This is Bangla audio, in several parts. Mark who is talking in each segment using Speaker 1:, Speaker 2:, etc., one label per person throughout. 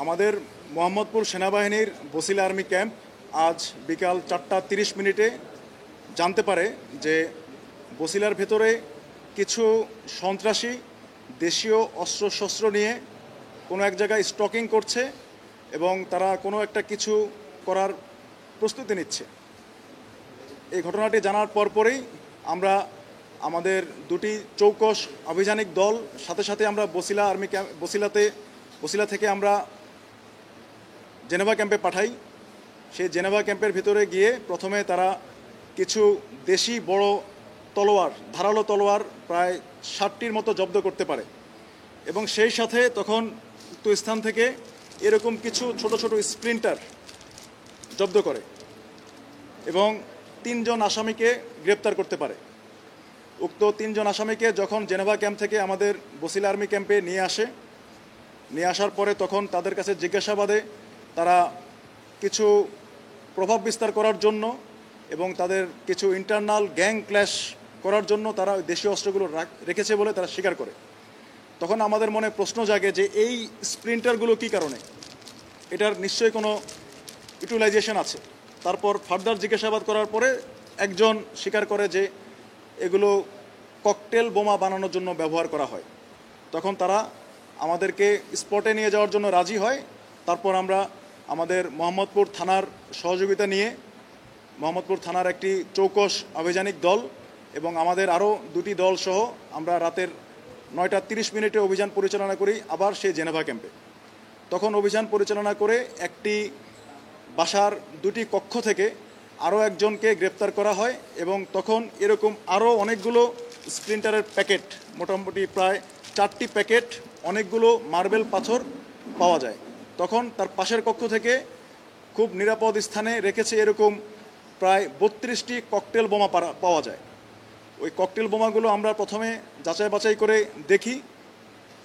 Speaker 1: আমাদের মোহাম্মদপুর সেনাবাহিনীর বসিলা আর্মি ক্যাম্প আজ বিকাল 4:30 জানতে পারে যে বসিলার ভেতরে কিছু সন্ত্রাসী দেশীয় অস্ত্রশস্ত্র নিয়ে কোনো এক জায়গায় স্টকিং করছে এবং তারা কোনো একটা কিছু করার প্রস্তুতি নিচ্ছে। এই ঘটনাটি জানার পরপরই আমরা আমাদের দুটি চৌকস আভিযানিক দল সাথে সাথে আমরা বসিলা আর্মি ক্যাম্প বসিলা থেকে আমরা জেনেভা ক্যাম্পে পাঠাই। সেই জেনেভা ক্যাম্পের ভিতরে গিয়ে প্রথমে তারা কিছু দেশি বড় তলোয়ার, ধারালো তলোয়ার প্রায় 60টির মতো জব্দ করতে পারে এবং সেই সাথে তখন উক্ত স্থান থেকে এরকম কিছু ছোট ছোট স্প্লিন্টার জব্দ করে এবং 3 জন আসামিকে গ্রেপ্তার করতে পারে। উক্ত 3 জন আসামিকে যখন জেনেভা ক্যাম্প থেকে আমাদের বসিলা আর্মি ক্যাম্পে নিয়ে আসার পরে তখন তাদের কাছে জিজ্ঞাসাবাদে তারা কিছু প্রভাব বিস্তার করার জন্য এবং তাদের কিছু ইন্টারনাল গ্যাং ক্ল্যাশ করার জন্য তারা দেশীয় অস্ত্রগুলো রেখেছে বলে তারা স্বীকার করে। তখন আমাদের মনে প্রশ্ন জাগে যে এই স্প্লিন্টারগুলো কী কারণে, এটার নিশ্চয়ই কোনো ইউটিলাইজেশন আছে। তারপর ফার্দার জিজ্ঞাসাবাদ করার পরে একজন স্বীকার করে যে এগুলো ককটেল বোমা বানানোর জন্য ব্যবহার করা হয়। তখন তারা আমাদেরকে স্পটে নিয়ে যাওয়ার জন্য রাজি হয়। তারপর আমরা আমাদের মোহাম্মদপুর থানার সহযোগিতা নিয়ে মোহাম্মদপুর থানার একটি চৌকস আভিযানিক দল এবং আমাদের আরও দুটি দল সহ আমরা রাতের 9:30 অভিযান পরিচালনা করি আবার সেই জেনেভা ক্যাম্পে। তখন অভিযান পরিচালনা করে একটি বাসার দুটি কক্ষ থেকে আরও একজনকে গ্রেপ্তার করা হয় এবং তখন এরকম আরও অনেকগুলো স্প্লিন্টারের প্যাকেট, মোটামুটি প্রায় 4টি প্যাকেট, অনেকগুলো মার্বেল পাথর পাওয়া যায়। তখন তার পাশের কক্ষ থেকে খুব নিরাপদ স্থানে রেখেছে এরকম প্রায় 32টি ককটেল বোমা পাওয়া যায়। ওই ককটেল বোমাগুলো আমরা প্রথমে যাচাই বাছাই করে দেখি।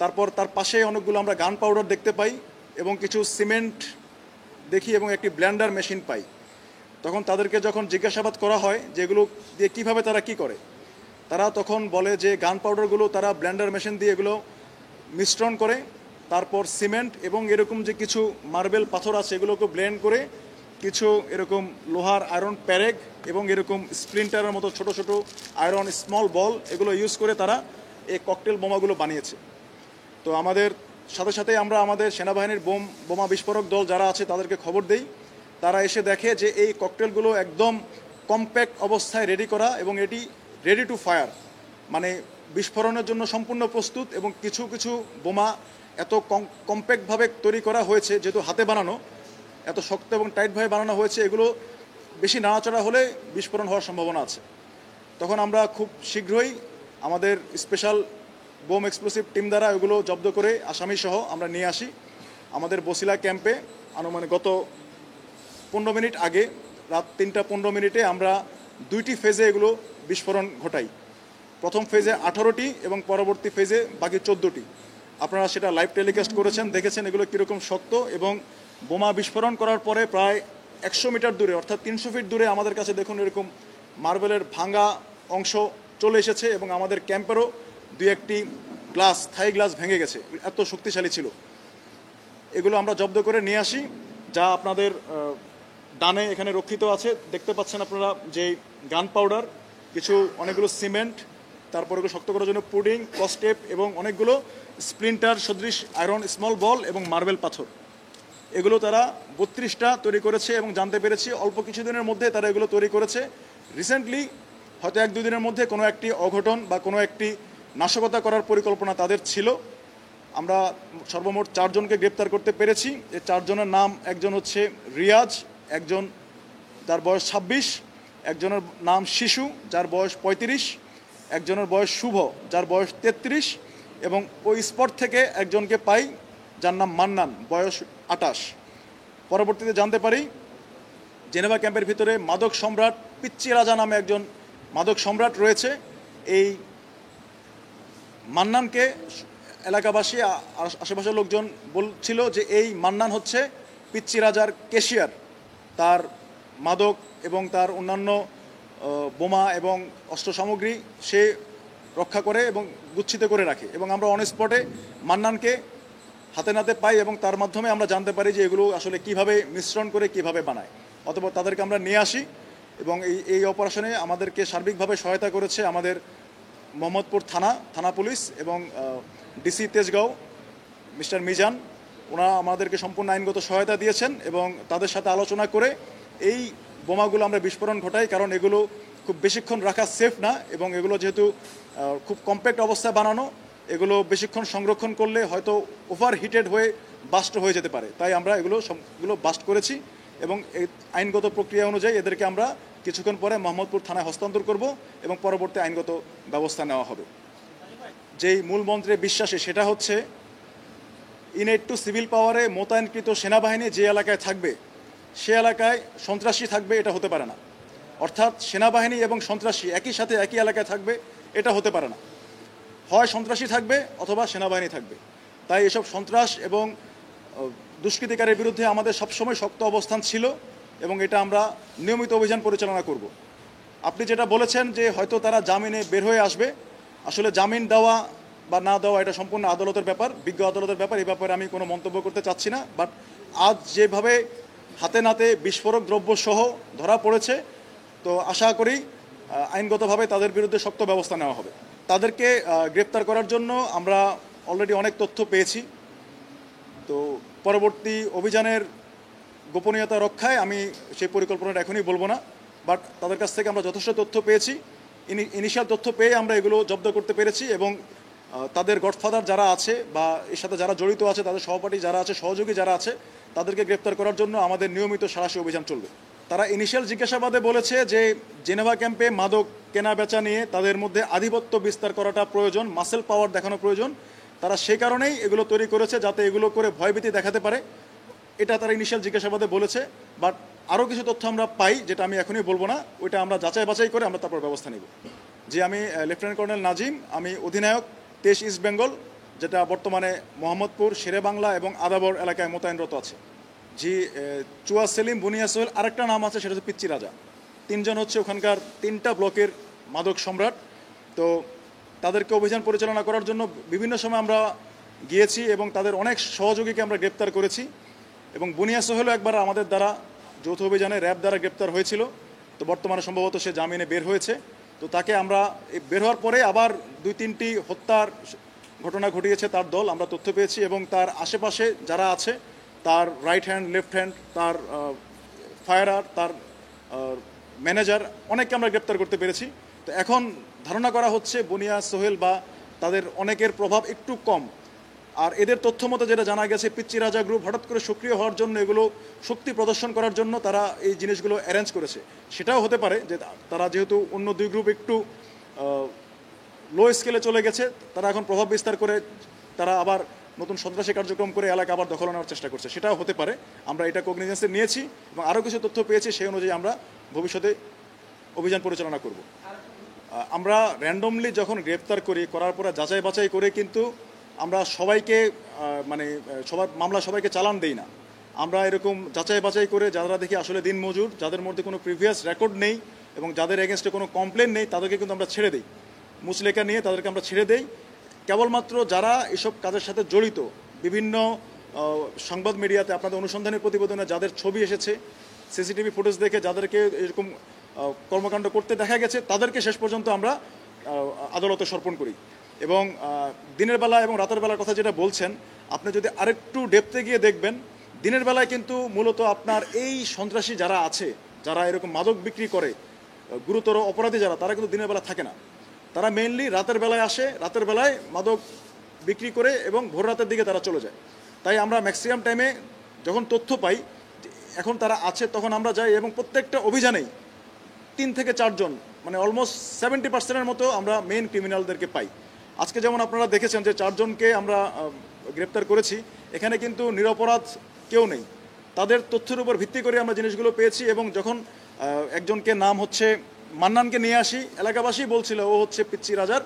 Speaker 1: তারপর তার পাশে অনেকগুলো আমরা গান পাউডার দেখতে পাই এবং কিছু সিমেন্ট দেখি এবং একটি ব্লেন্ডার মেশিন পাই। তখন তাদেরকে যখন জিজ্ঞাসাবাদ করা হয় যে এগুলো দিয়ে কীভাবে তারা কি করে, তারা তখন বলে যে গান পাউডারগুলো তারা ব্লেন্ডার মেশিন দিয়ে এগুলো মিশ্রণ করে তারপর সিমেন্ট এবং এরকম যে কিছু মার্বেল পাথর আছে এগুলোকে ব্লেন্ড করে কিছু এরকম লোহার আয়রন প্যারেগ এবং এরকম স্প্লিন্টারের মতো ছোট ছোট আয়রন স্মল বল এগুলো ইউজ করে তারা এই ককটেল বোমাগুলো বানিয়েছে। তো আমাদের সাথে সাথে আমরা আমাদের সেনাবাহিনীর বোমা বিস্ফোরক দল যারা আছে তাদেরকে খবর দেই। তারা এসে দেখে যে এই ককটেলগুলো একদম কম্প্যাক্ট অবস্থায় রেডি করা এবং এটি রেডি টু ফায়ার, মানে বিস্ফোরণের জন্য সম্পূর্ণ প্রস্তুত। এবং কিছু কিছু বোমা এত কম্প্যাক্টভাবে তৈরি করা হয়েছে, যেহেতু হাতে বানানো, এত শক্ত এবং টাইটভাবে বানানো হয়েছে, এগুলো বেশি নাড়াচাড়া হলে বিস্ফোরণ হওয়ার সম্ভাবনা আছে। তখন আমরা খুব শীঘ্রই আমাদের স্পেশাল বোম এক্সপ্লোসিভ টিম দ্বারা এগুলো জব্দ করে আসামি সহ আমরা নিয়ে আসি আমাদের বসিলা ক্যাম্পে। আনুমানিক গত 15 মিনিট আগে রাত 3:15 আমরা 2টি ফেজে এগুলো বিস্ফোরণ ঘটাই। প্রথম ফেজে 18টি এবং পরবর্তী ফেজে বাকি 14টি। আপনারা সেটা লাইভ টেলিকাস্ট করেছেন, দেখেছেন এগুলো কীরকম শক্ত। এবং বোমা বিস্ফোরণ করার পরে প্রায় 100 মিটার দূরে, অর্থাৎ 300 ফিট দূরে আমাদের কাছে দেখুন এরকম মার্বেলের ভাঙা অংশ চলে এসেছে এবং আমাদের ক্যাম্পেরও 2-1টি গ্লাস, থাই গ্লাস ভেঙে গেছে, এত শক্তিশালী ছিল। এগুলো আমরা জব্দ করে নিয়ে আসি, যা আপনাদের ডানে এখানে রক্ষিত আছে। দেখতে পাচ্ছেন আপনারা যে গান পাউডার, কিছু অনেকগুলো সিমেন্ট, তারপরে শক্ত করার জন্য পুডিং, কস্টেপ এবং অনেকগুলো স্প্লিন্টার সদৃশ আয়রন স্মল বল এবং মার্বেল পাথর। এগুলো তারা 32টা তৈরি করেছে এবং জানতে পেরেছি অল্প কিছুদিনের মধ্যে তারা এগুলো তৈরি করেছে। রিসেন্টলি হয়তো 1-2 দিনের মধ্যে কোনো একটি অঘটন বা কোনো একটি নাশকতা করার পরিকল্পনা তাদের ছিল। আমরা সর্বমোট 4 জনকে গ্রেপ্তার করতে পেরেছি। এই 4 জনের নাম, একজন হচ্ছে রিয়াজ, একজন যার বয়স 26, একজনের নাম শিশু যার বয়স 35, একজনের বয়স শুভ যার বয়স 33 এবং ওই স্পট থেকে একজনকে পাই যার নাম মান্নান, বয়স 28। পরবর্তীতে জানতে পারি জেনেভা ক্যাম্পের ভিতরে মাদক সম্রাট পিচ্চি রাজা নামে একজন মাদক সম্রাট রয়েছে। এই মান্নানকে এলাকাবাসী, আশেপাশের লোকজন বলছিল যে এই মান্নান হচ্ছে পিচ্চি রাজার ক্যাশিয়ার। তার মাদক এবং তার অন্যান্য বোমা এবং অস্ত্র সামগ্রী সে রক্ষা করে এবং গুচ্ছিত করে রাখে। এবং আমরা অন স্পটে মান্নানকে হাতে নাতে পাই এবং তার মাধ্যমে আমরা জানতে পারি যে এগুলো আসলে কিভাবে মিশ্রণ করে কিভাবে বানায়, অথবা তাদেরকে আমরা নিয়ে আসি। এবং এই অপারেশনে আমাদেরকে সার্বিকভাবে সহায়তা করেছে আমাদের মোহাম্মদপুর থানা পুলিশ এবং ডিসি তেজগাঁও মিস্টার মিজান। ওনারা আমাদেরকে সম্পূর্ণ আইনগত সহায়তা দিয়েছেন এবং তাদের সাথে আলোচনা করে এই বোমাগুলো আমরা বিস্ফোরণ ঘটাই, কারণ এগুলো খুব বেশিক্ষণ রাখা সেফ না এবং এগুলো যেহেতু খুব কম্প্যাক্ট অবস্থায় বানানো, এগুলো বেশিক্ষণ সংরক্ষণ করলে হয়তো ওভার হিটেড হয়ে বাস্ট হয়ে যেতে পারে। তাই আমরা এগুলো বাস্ট করেছি এবং এই আইনগত প্রক্রিয়া অনুযায়ী এদেরকে আমরা কিছুক্ষণ পরে মোহাম্মদপুর থানায় হস্তান্তর করব এবং পরবর্তী আইনগত ব্যবস্থা নেওয়া হবে। যেই মূল মন্ত্রে বিশ্বাসী সেটা হচ্ছে ইনেট টু সিভিল পাওয়ারে মোতায়েনকৃত সেনাবাহিনী যে এলাকায় থাকবে সে এলাকায় সন্ত্রাসী থাকবে, এটা হতে পারে না। অর্থাৎ সেনাবাহিনী এবং সন্ত্রাসী একই সাথে একই এলাকায় থাকবে, এটা হতে পারে না। হয় সন্ত্রাসী থাকবে অথবা সেনাবাহিনী থাকবে। তাই এসব সন্ত্রাস এবং দুষ্কৃতিকারের বিরুদ্ধে আমাদের সবসময় শক্ত অবস্থান ছিল এবং এটা আমরা নিয়মিত অভিযান পরিচালনা করব। আপনি যেটা বলেছেন যে হয়তো তারা জামিনে বের হয়ে আসবে, আসলে জামিন দেওয়া বা না দেওয়া এটা সম্পূর্ণ আদালতের ব্যাপার, বিজ্ঞ আদালতের ব্যাপার। এই ব্যাপারে আমি কোনো মন্তব্য করতে চাচ্ছি না। বাট আজ যেভাবে হাতে নাতে বিস্ফোরক দ্রব্য সহ ধরা পড়েছে, তো আশা করি আইনগতভাবে তাদের বিরুদ্ধে শক্ত ব্যবস্থা নেওয়া হবে। তাদেরকে গ্রেপ্তার করার জন্য আমরা অলরেডি অনেক তথ্য পেয়েছি। তো পরবর্তী অভিযানের গোপনীয়তা রক্ষায় আমি সেই পরিকল্পনাটা এখনই বলবো না, বাট তাদের কাছ থেকে আমরা যথেষ্ট তথ্য পেয়েছি। ইনিশিয়াল তথ্য পেয়ে আমরা এগুলো জব্দ করতে পেরেছি এবং তাদের গডফাদার যারা আছে বা এর সাথে যারা জড়িত আছে, তাদের সহপাঠী যারা আছে, সহযোগী যারা আছে, তাদেরকে গ্রেপ্তার করার জন্য আমাদের নিয়মিত সাহসী অভিযান চলবে। তারা ইনিশিয়াল জিজ্ঞাসাবাদে বলেছে যে জেনেভা ক্যাম্পে মাদক কেনা বেচা নিয়ে তাদের মধ্যে আধিপত্য বিস্তার করাটা প্রয়োজন, মাসেল পাওয়ার দেখানো প্রয়োজন। তারা সেই কারণেই এগুলো তৈরি করেছে যাতে এগুলো করে ভয়ভীতি দেখাতে পারে, এটা তারা ইনিশিয়াল জিজ্ঞাসাবাদে বলেছে। বাট আরও কিছু তথ্য আমরা পাই যেটা আমি এখনই বলবো না, ওইটা আমরা যাচাই বাছাই করে আমরা তারপর ব্যবস্থা নেব। জি, আমি লেফটেন্যান্ট কর্নেল নাজিম, আমি অধিনায়ক 23 ইস্ট বেঙ্গল, যেটা বর্তমানে মোহাম্মদপুর, শেরেবাংলা এবং আদাবর এলাকায় মোতায়েনরত আছে। জি, চুয়া সেলিম, বুনিয়া সোহেল, আরেকটা নাম আছে সেটা হচ্ছে পিচ্চি রাজা। তিনজন হচ্ছে ওখানকার 3টা ব্লকের মাদক সম্রাট। তো তাদেরকে অভিযান পরিচালনা করার জন্য বিভিন্ন সময় আমরা গিয়েছি এবং তাদের অনেক সহযোগীকে আমরা গ্রেপ্তার করেছি। এবং বুনিয়া সোহেলও একবার আমাদের দ্বারা যৌথ অভিযানে র্যাব দ্বারা গ্রেপ্তার হয়েছিল। তো বর্তমানে সম্ভবত সে জামিনে বের হয়েছে। তো তাকে আমরা বের হওয়ার পরে আবার 2-3টি হত্যার ঘটনা ঘটিয়েছে তার দল, আমরা তথ্য পেয়েছি। এবং তার আশেপাশে যারা আছে, তার রাইট হ্যান্ড, লেফট হ্যান্ড, তার ফায়ারার, তার ম্যানেজার, অনেককে আমরা গ্রেপ্তার করতে পেরেছি। তো এখন ধারণা করা হচ্ছে বুনিয়া সোহেল বা তাদের অনেকের প্রভাব একটু কম। আর এদের তথ্য মতো যেটা জানা গেছে, পিচ্চি রাজা গ্রুপ হঠাৎ করে সক্রিয় হওয়ার জন্য, এগুলো শক্তি প্রদর্শন করার জন্য তারা এই জিনিসগুলো অ্যারেঞ্জ করেছে। সেটাও হতে পারে যে তারা যেহেতু অন্য 2 গ্রুপ একটু লো স্কেলে চলে গেছে, তারা এখন প্রভাব বিস্তার করে তারা আবার নতুন সন্ত্রাসী কার্যক্রম করে এলাকা আবার দখল নেওয়ার চেষ্টা করছে, সেটাও হতে পারে। আমরা এটা কগনিজেন্সে নিয়েছি এবং আরও কিছু তথ্য পেয়েছি, সেই অনুযায়ী আমরা ভবিষ্যতে অভিযান পরিচালনা করব। আমরা র্যান্ডমলি যখন গ্রেপ্তার করার পরে যাচাই বাছাই করে কিন্তু আমরা সবাইকে সবার মামলা সবাইকে চালান দেই না। আমরা এরকম যাচাই বাছাই করে যারা দেখি আসলে দিনমজুর, যাদের মধ্যে কোনো প্রিভিয়াস রেকর্ড নেই এবং যাদের এগেনস্টে কোনো কমপ্লেন নেই, তাদেরকে কিন্তু আমরা ছেড়ে দিই। মুচলেখা নিয়ে তাদেরকে আমরা ছেড়ে দেই। কেবলমাত্র যারা এসব কাজের সাথে জড়িত, বিভিন্ন সংবাদ মিডিয়াতে আপনাদের অনুসন্ধানের প্রতিবেদনে যাদের ছবি এসেছে, সিসিটিভি ফুটেজ দেখে যাদেরকে এরকম কর্মকাণ্ড করতে দেখা গেছে, তাদেরকে শেষ পর্যন্ত আমরা আদালতে সমর্পণ করি। এবং দিনের বেলা এবং রাতের বেলার কথা যেটা বলছেন, আপনি যদি আরেকটু ডেপথে গিয়ে দেখবেন, দিনের বেলায় কিন্তু মূলত আপনার এই সন্ত্রাসী যারা আছে, যারা এরকম মাদক বিক্রি করে, গুরুতর অপরাধী যারা, তারা কিন্তু দিনের বেলা থাকে না। তারা মেইনলি রাতের বেলায় আসে, রাতের বেলায় মাদক বিক্রি করে এবং ভোর রাতের দিকে তারা চলে যায়। তাই আমরা ম্যাক্সিমাম টাইমে যখন তথ্য পাই এখন তারা আছে, তখন আমরা যাই এবং প্রত্যেকটা অভিযানেই 3 থেকে 4 জন, মানে অলমোস্ট 70%-এর মতো আমরা মেইন ক্রিমিনালদেরকে পাই। আজকে যেমন আপনারা দেখেছেন যে 4 জনকে আমরা গ্রেপ্তার করেছি, এখানে কিন্তু নিরপরাধ কেউ নেই। তাদের তথ্যের উপর ভিত্তি করে আমরা জিনিসগুলো পেয়েছি। এবং যখন একজনকে নাম হচ্ছে মান্নানকে নিয়ে আসি, এলাকাবাসী বলছিল ও হচ্ছে পিচ্চি রাজার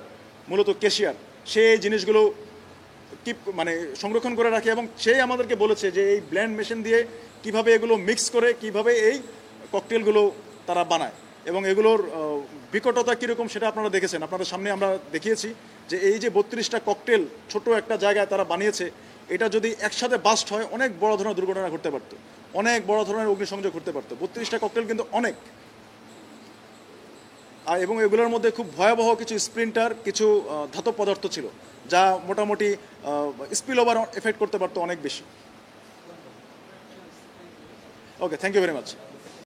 Speaker 1: মূলত ক্যাশিয়ার, সে এই জিনিসগুলো সংরক্ষণ করে রাখে এবং সেই আমাদেরকে বলেছে যে এই ব্লেন্ড মেশিন দিয়ে কিভাবে এগুলো মিক্স করে কিভাবে এই ককটেলগুলো তারা বানায় এবং এগুলোর বিকটতা কীরকম সেটা আপনারা দেখেছেন। আপনাদের সামনে আমরা দেখিয়েছি যে এই যে 32টা ককটেল ছোট একটা জায়গায় তারা বানিয়েছে, এটা যদি একসাথে বাস্ট হয় অনেক বড় ধরনের দুর্ঘটনা ঘটতে পারতো, অনেক বড় ধরনের অগ্নিসংযোগ ঘটতে পারতো। 32টা ককটেল কিন্তু অনেক। আর এবং এগুলোর মধ্যে খুব ভয়াবহ কিছু স্প্রিন্টার, কিছু ধাতব পদার্থ ছিল যা মোটামুটি স্পিল ওভার এফেক্ট করতে পারতো অনেক বেশি। ওকে, থ্যাংক ইউ ভেরি মাচ।